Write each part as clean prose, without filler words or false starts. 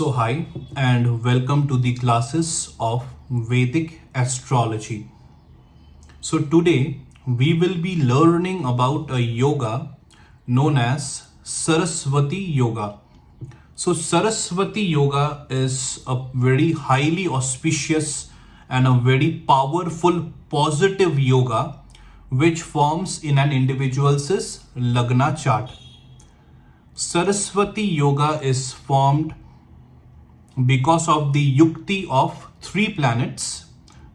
Hi and welcome to the classes of Vedic astrology. Today we will be learning about a yoga known as Saraswati yoga. Saraswati yoga is a very highly auspicious and a very powerful positive yoga which forms in an individual's Lagna chart. Saraswati yoga is formed because of the yukti of three planets,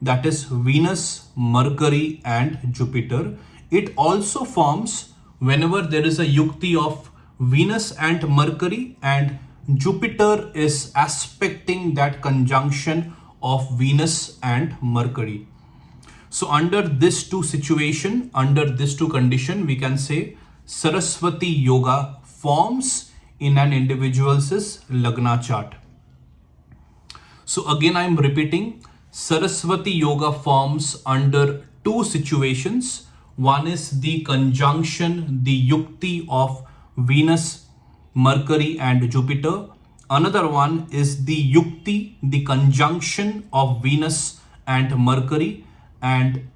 that is Venus, Mercury and Jupiter. It also forms whenever there is a yukti of Venus and Mercury and Jupiter is aspecting that conjunction of Venus and Mercury. So under this two situation, under this two condition, we can say Saraswati yoga forms in an individual's Lagna chart. So again, I am repeating, Saraswati yoga forms under two situations. One is the conjunction, the yukti of Venus, Mercury and Jupiter. Another one is the yukti, the conjunction of Venus and Mercury, and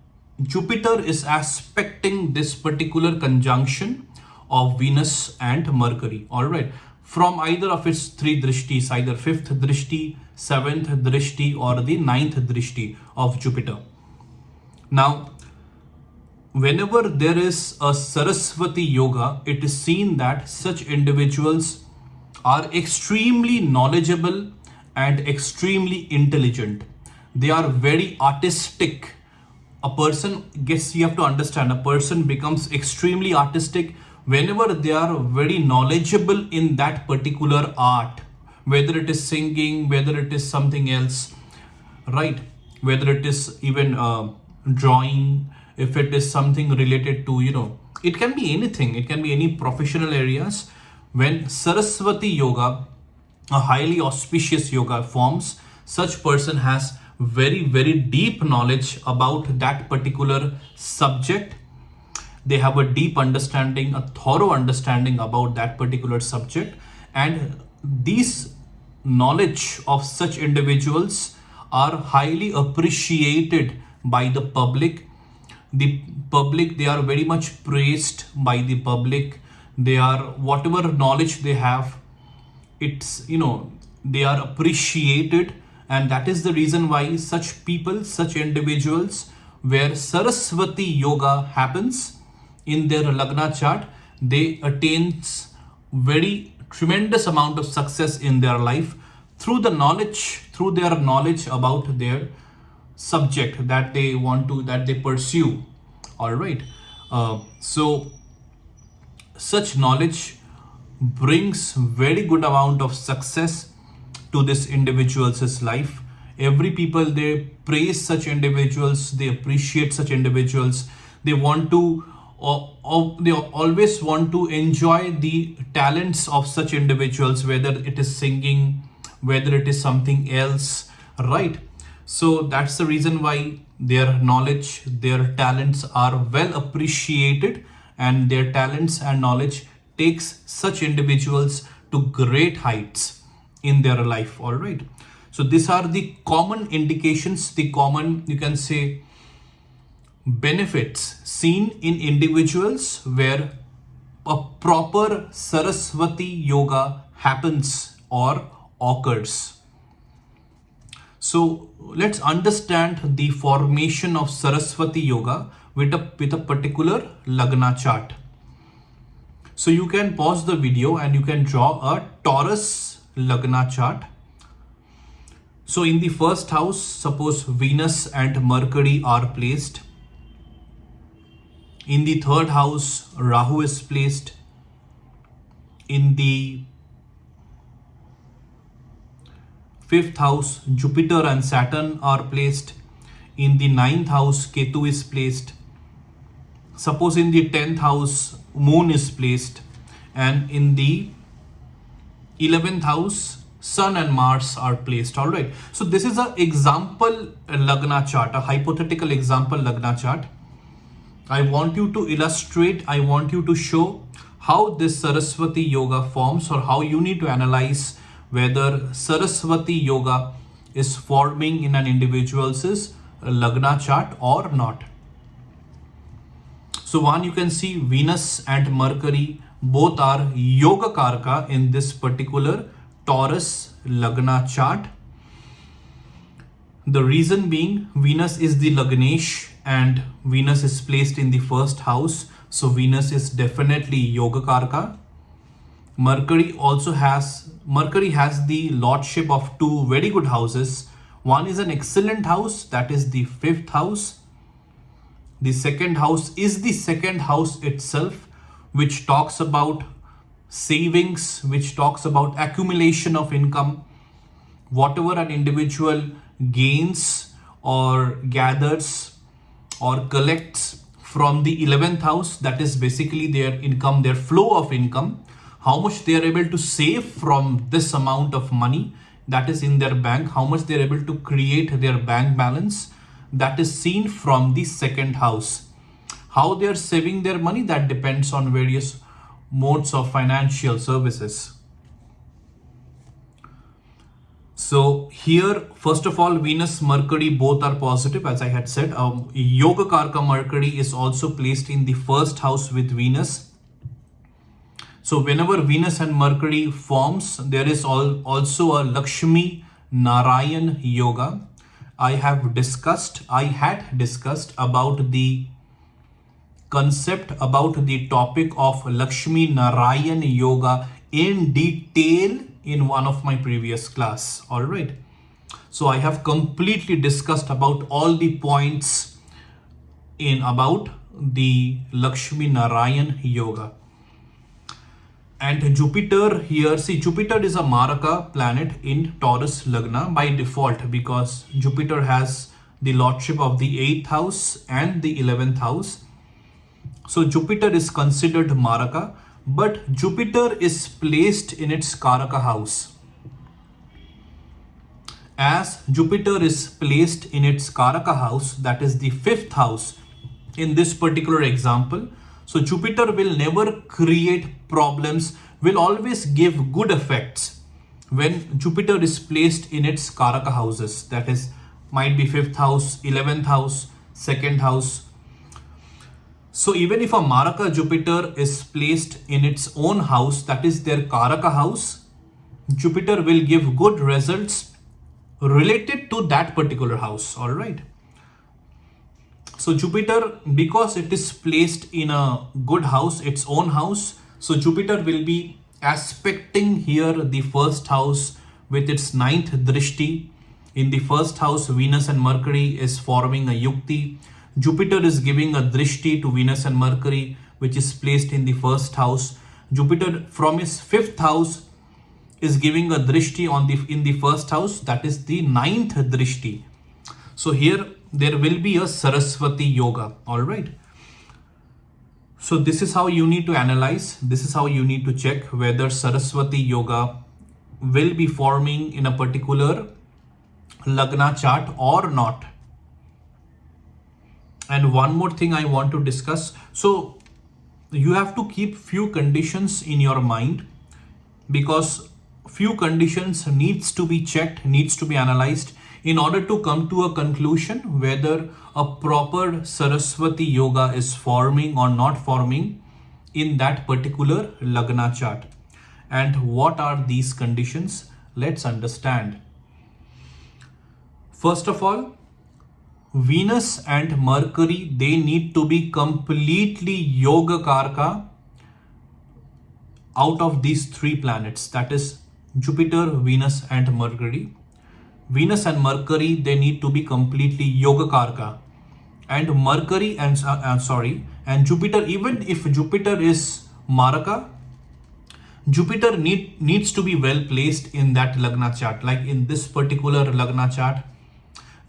Jupiter is aspecting this particular conjunction of Venus and Mercury. All right, from either of its three drishtis, either fifth drishti, seventh drishti or the ninth drishti of Jupiter. Now, whenever there is a Saraswati yoga, it is seen that such individuals are extremely knowledgeable and extremely intelligent. They are very artistic. You have to understand, a person becomes extremely artistic whenever they are very knowledgeable in that particular art, whether it is singing, whether it is something else, right? Whether it is even drawing, if it is something related to, it can be anything, it can be any professional areas. When Saraswati yoga, a highly auspicious yoga forms, such person has very, very deep knowledge about that particular subject. They have a deep understanding, a thorough understanding about that particular subject, and these knowledge of such individuals are highly appreciated by the public. The public, they are very much praised by the public. They are, whatever knowledge they have, they are appreciated, and that is the reason why such people, such individuals, where Saraswati yoga happens in their Lagna chart, they attains very tremendous amount of success in their life through their knowledge about their subject that they pursue. All right. So such knowledge brings very good amount of success to this individual's life. Every people, they praise such individuals, they appreciate such individuals. They want to they always want to enjoy the talents of such individuals, whether it is singing, whether it is something else, right? So that's the reason why their knowledge, their talents are well appreciated, and their talents and knowledge takes such individuals to great heights in their life. All right, so these are the common indications, the common, you can say, benefits seen in individuals where a proper Saraswati yoga happens or occurs. So let's understand the formation of Saraswati yoga with a particular Lagna chart. So you can pause the video and you can draw a Taurus Lagna chart. So in the first house, suppose Venus and Mercury are placed. In the third house, Rahu is placed. In the fifth house, Jupiter and Saturn are placed. In the ninth house, Ketu is placed. Suppose in the 10th house, Moon is placed. And in the 11th house, Sun and Mars are placed. All right. So this is an example Lagna chart, a hypothetical example Lagna chart. I want you to illustrate, I want you to show how this Saraswati yoga forms, or how you need to analyze whether Saraswati yoga is forming in an individual's Lagna chart or not. So one, you can see Venus and Mercury both are Yoga Karka in this particular Taurus Lagna chart. The reason being, Venus is the Lagnesh and Venus is placed in the first house. So Venus is definitely Yoga Karka. Mercury has the lordship of two very good houses. One is an excellent house, that is the fifth house. The second house is the second house itself, which talks about savings, which talks about accumulation of income. Whatever an individual gains or gathers or collects from the 11th house, that is basically their income, their flow of income, how much they are able to save from this amount of money that is in their bank, how much they are able to create their bank balance, that is seen from the second house. How they are saving their money, that depends on various modes of financial services. So here, first of all, Venus, Mercury, both are positive, as I had said. Yoga Karka Mercury is also placed in the first house with Venus. So whenever Venus and Mercury forms, there is also a Lakshmi Narayan yoga. I had discussed about the concept, about the topic of Lakshmi Narayan yoga in detail in one of my previous class. All right. So I have completely discussed about all the points in about the Lakshmi Narayan yoga. And Jupiter here, see, Jupiter is a Maraka planet in Taurus Lagna by default, because Jupiter has the lordship of the 8th house and the 11th house. So Jupiter is considered Maraka, but Jupiter is placed in its Karaka house. As Jupiter is placed in its Karaka house, that is the 5th house in this particular example, so Jupiter will never create problems, will always give good effects when Jupiter is placed in its Karaka houses. That is, might be 5th house, 11th house, 2nd house. So even if a Maraka Jupiter is placed in its own house, that is their Karaka house, Jupiter will give good results related to that particular house. All right. So Jupiter, because it is placed in a good house, its own house, so Jupiter will be aspecting here the first house with its 9th drishti. In the first house, Venus and Mercury is forming a yukti. Jupiter is giving a drishti to Venus and Mercury, which is placed in the first house. Jupiter from his 5th house is giving a drishti in the first house, that is the 9th drishti. So here there will be a Saraswati yoga. All right. So this is how you need to analyze. This is how you need to check whether Saraswati yoga will be forming in a particular Lagna chart or not. And one more thing I want to discuss. So you have to keep few conditions in your mind, because few conditions needs to be checked, needs to be analyzed in order to come to a conclusion whether a proper Saraswati yoga is forming or not forming in that particular Lagna chart. And what are these conditions? Let's understand. First of all, Venus and Mercury, they need to be completely Yoga Karka out of these three planets, that is Jupiter, Venus and Mercury. Venus and Mercury, they need to be completely Yoga Karka. And Mercury and Jupiter, even if Jupiter is Maraka, Jupiter needs to be well placed in that Lagna chart. Like in this particular Lagna chart,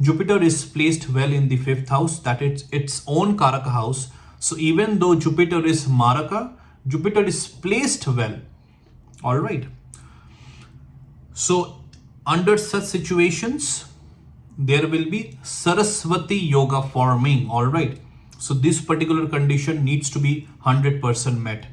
Jupiter is placed well in the 5th house, that is its own Karaka house. So even though Jupiter is Maraka, Jupiter is placed well. All right. So under such situations, there will be Saraswati yoga forming. All right. So this particular condition needs to be 100% met.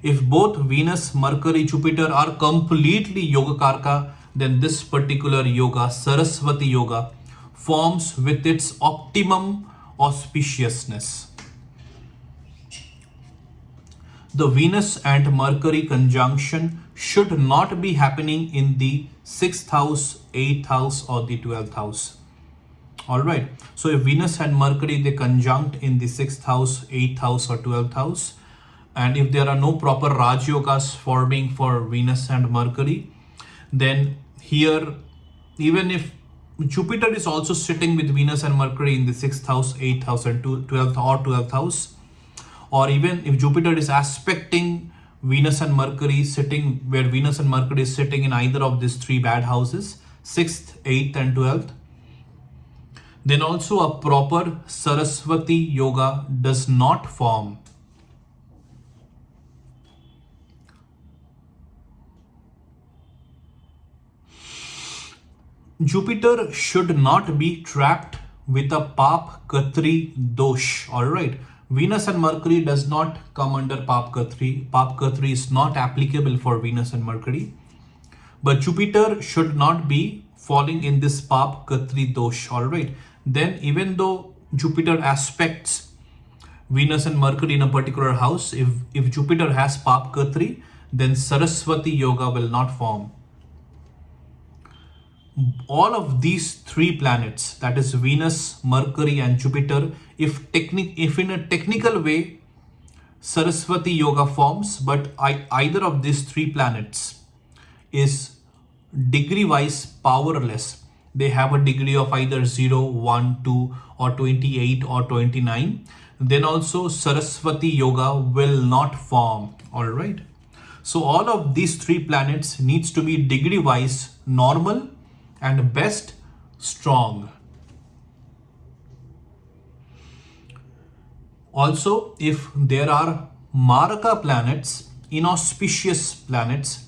If both Venus, Mercury, Jupiter are completely Yoga Karka, then this particular yoga, Saraswati Yoga, forms with its optimum auspiciousness. The Venus and Mercury conjunction should not be happening in the 6th house, 8th house, or the 12th house. Alright, so if Venus and Mercury they conjunct in the 6th house, 8th house, or 12th house, and if there are no proper Raj Yogas forming for Venus and Mercury, then here, even if Jupiter is also sitting with Venus and Mercury in the 6th house, 8th house, and 12th house, or even if Jupiter is aspecting Venus and Mercury sitting where Venus and Mercury is sitting in either of these three bad houses, 6th, 8th, and 12th, then also a proper Saraswati Yoga does not form. Jupiter should not be trapped with a Pap Katri dosh. Alright. Venus and Mercury does not come under Pap Katri. Pap Katri is not applicable for Venus and Mercury. But Jupiter should not be falling in this Pap Katri dosh. Alright. Then even though Jupiter aspects Venus and Mercury in a particular house, if Jupiter has Pap Katri, then Saraswati Yoga will not form. All of these three planets, that is Venus, Mercury, and Jupiter, if in a technical way Saraswati Yoga forms, but either of these three planets is degree wise powerless. They have a degree of either 0, 1, 2, or 28 or 29. Then also Saraswati Yoga will not form. Alright. So all of these three planets needs to be degree wise normal and best strong. Also, if there are Maraka planets, inauspicious planets,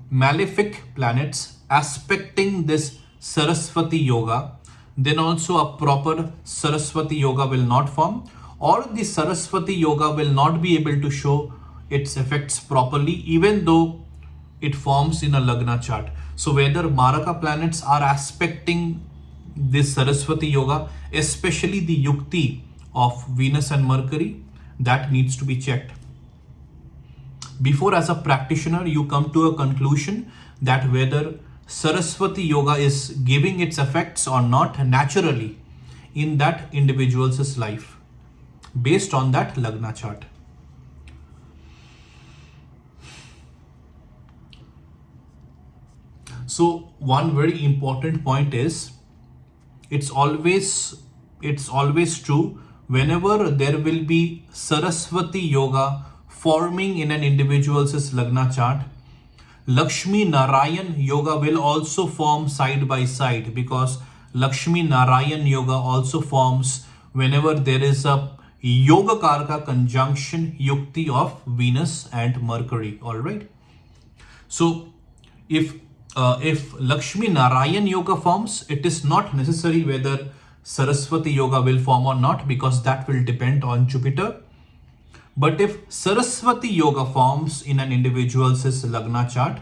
malefic planets aspecting this Saraswati Yoga, then also a proper Saraswati Yoga will not form, or the Saraswati Yoga will not be able to show its effects properly even though it forms in a Lagna chart. So whether Maraka planets are aspecting this Saraswati Yoga, especially the Yukti of Venus and Mercury, that needs to be checked. Before, as a practitioner, you come to a conclusion that whether Saraswati Yoga is giving its effects or not naturally in that individual's life based on that Lagna chart. So one very important point is it's always true whenever there will be Saraswati Yoga forming in an individual's Lagna chart, Lakshmi Narayan Yoga will also form side by side, because Lakshmi Narayan Yoga also forms whenever there is a Yoga Karka conjunction Yukti of Venus and Mercury. Alright. So if Lakshmi Narayan Yoga forms, it is not necessary whether Saraswati Yoga will form or not, because that will depend on Jupiter. But if Saraswati Yoga forms in an individual's Lagna chart,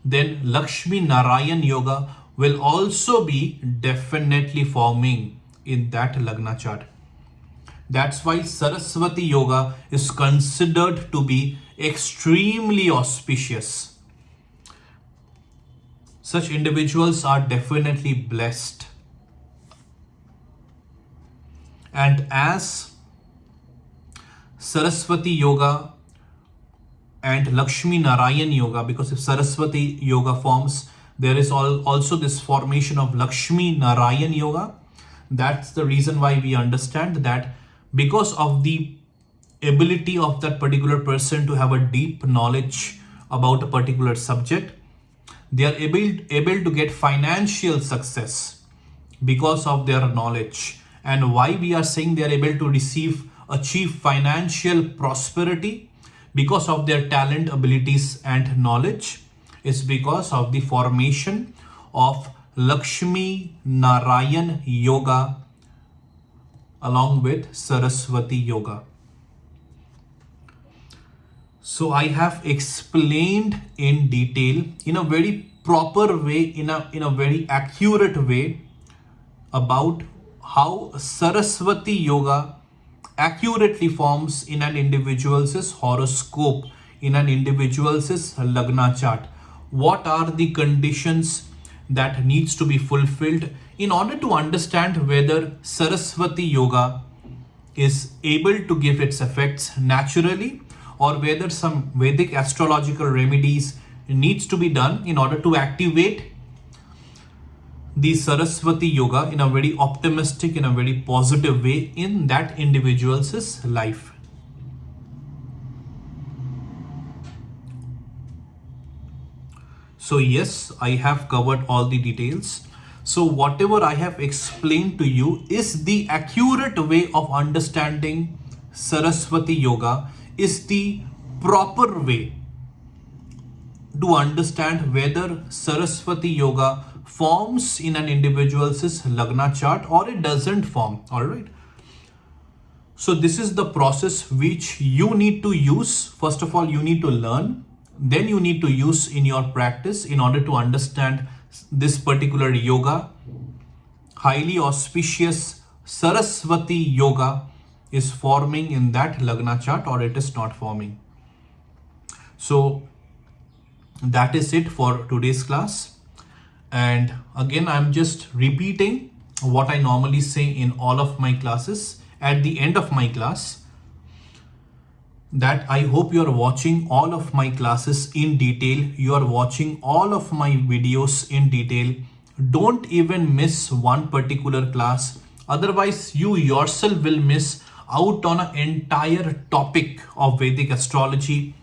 then Lakshmi Narayan Yoga will also be definitely forming in that Lagna chart. That's why Saraswati Yoga is considered to be extremely auspicious. Such individuals are definitely blessed. And as Saraswati Yoga and Lakshmi Narayan Yoga, because if Saraswati Yoga forms, there is also this formation of Lakshmi Narayan Yoga. That's the reason why we understand that because of the ability of that particular person to have a deep knowledge about a particular subject, they are able to get financial success because of their knowledge. And why we are saying they are able to achieve financial prosperity because of their talent, abilities, and knowledge is because of the formation of Lakshmi Narayan Yoga along with Saraswati Yoga. So I have explained in detail, in a very proper way, in a very accurate way, about how Saraswati yoga accurately forms in an individual's horoscope, in an individual's lagna chart. What are the conditions that needs to be fulfilled in order to understand whether Saraswati yoga is able to give its effects naturally, or whether some Vedic astrological remedies needs to be done in order to activate the Saraswati yoga in a very optimistic, in a very positive way in that individual's life. So yes, I have covered all the details. So whatever I have explained to you is the accurate way of understanding Saraswati yoga, is the proper way to understand whether Saraswati yoga forms in an individual's lagna chart or it doesn't form. All right. So this is the process which you need to use. First of all, you need to learn, then you need to use in your practice in order to understand this particular yoga. Highly auspicious Saraswati yoga is forming in that lagna chart or it is not forming. So that is it for today's class. And again, I'm just repeating what I normally say in all of my classes at the end of my class, that I hope you are watching all of my classes in detail. You are watching all of my videos in detail. Don't even miss one particular class. Otherwise, you yourself will miss out on an entire topic of Vedic astrology.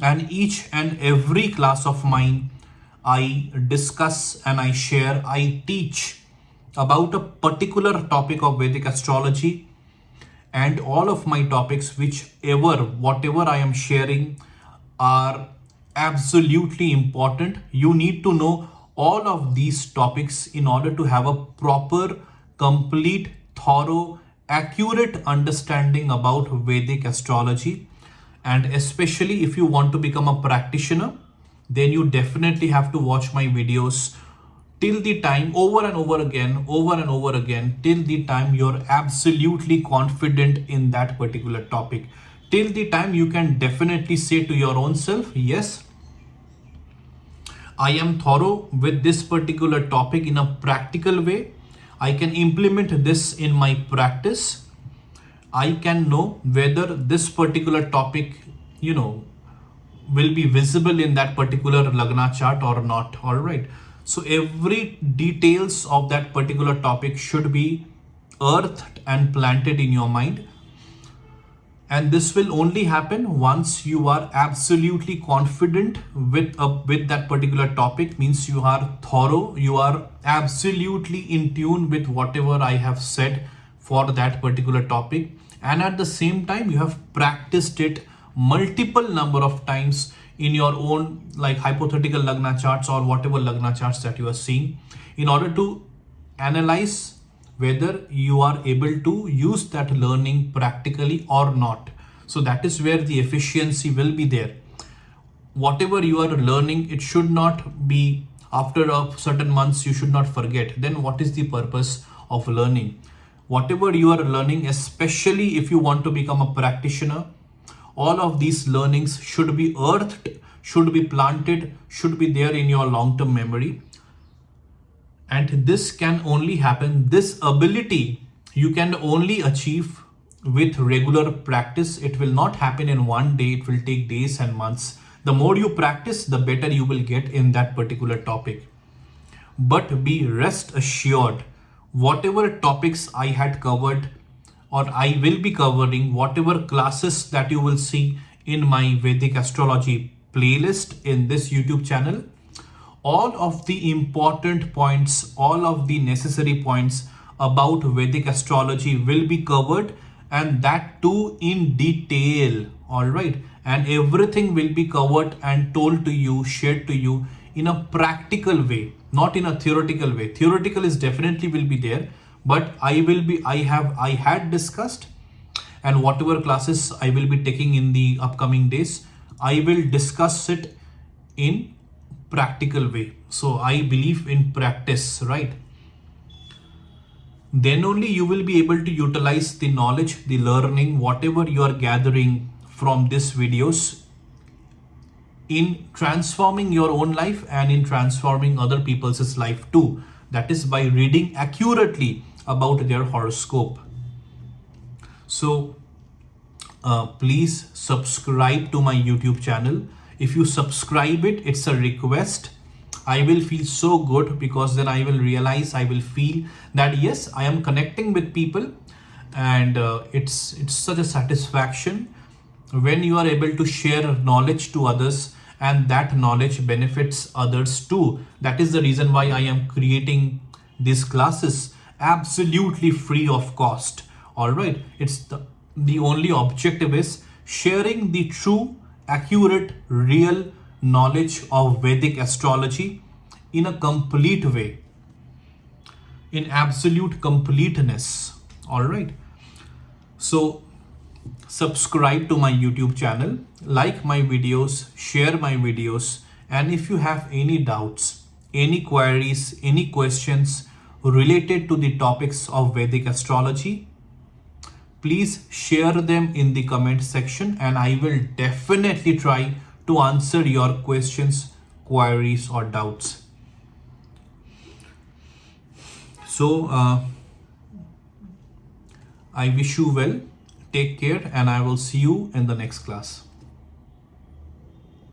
And each and every class of mine, I discuss and I share, I teach about a particular topic of Vedic astrology. And all of my topics, whatever I am sharing, are absolutely important. You need to know all of these topics in order to have a proper, complete, thorough, accurate understanding about Vedic astrology. And especially if you want to become a practitioner, then you definitely have to watch my videos till the time, over and over again, till the time you're absolutely confident in that particular topic. Till the time you can definitely say to your own self, yes, I am thorough with this particular topic in a practical way. I can implement this in my practice. I can know whether this particular topic, will be visible in that particular lagna chart or not. All right. So every details of that particular topic should be earthed and planted in your mind. And this will only happen once you are absolutely confident with that particular topic. Means you are thorough, you are absolutely in tune with whatever I have said for that particular topic. And at the same time, you have practiced it multiple number of times in your own hypothetical lagna charts or whatever lagna charts that you are seeing, in order to analyze whether you are able to use that learning practically or not. So that is where the efficiency will be there. Whatever you are learning, it should not be after a certain months, you should not forget. Then what is the purpose of learning? Whatever you are learning, especially if you want to become a practitioner, all of these learnings should be earthed, should be planted, should be there in your long-term memory. And this can only happen, this ability you can only achieve with regular practice. It will not happen in one day, it will take days and months. The more you practice, the better you will get in that particular topic. But be rest assured, whatever topics I had covered or I will be covering, whatever classes that you will see in my Vedic astrology playlist in this YouTube channel, all of the important points, all of the necessary points about Vedic astrology will be covered, and that too in detail. All right. And everything will be covered and told to you, shared to you in a practical way, not in a theoretical way. Theoretical is definitely will be there, but I had discussed, and whatever classes I will be taking in the upcoming days, I will discuss it in practical way. So I believe in practice, right? Then only you will be able to utilize the knowledge, the learning, whatever you are gathering from these videos in transforming your own life and in transforming other people's life too. That is by reading accurately about their horoscope. So please subscribe to my YouTube channel. If you subscribe it, it's a request. I will feel so good, because then I will realize, I will feel that yes, I am connecting with people, and it's such a satisfaction when you are able to share knowledge to others and that knowledge benefits others too. That is the reason why I am creating these classes absolutely free of cost. All right, it's the only objective is sharing the true, accurate, real knowledge of Vedic astrology in a complete way, in absolute completeness. All right, so subscribe to my YouTube channel, like my videos, share my videos, and if you have any doubts, any queries, any questions related to the topics of Vedic astrology, please share them in the comment section, and I will definitely try to answer your questions, queries, or doubts. So I wish you well. Take care, and I will see you in the next class.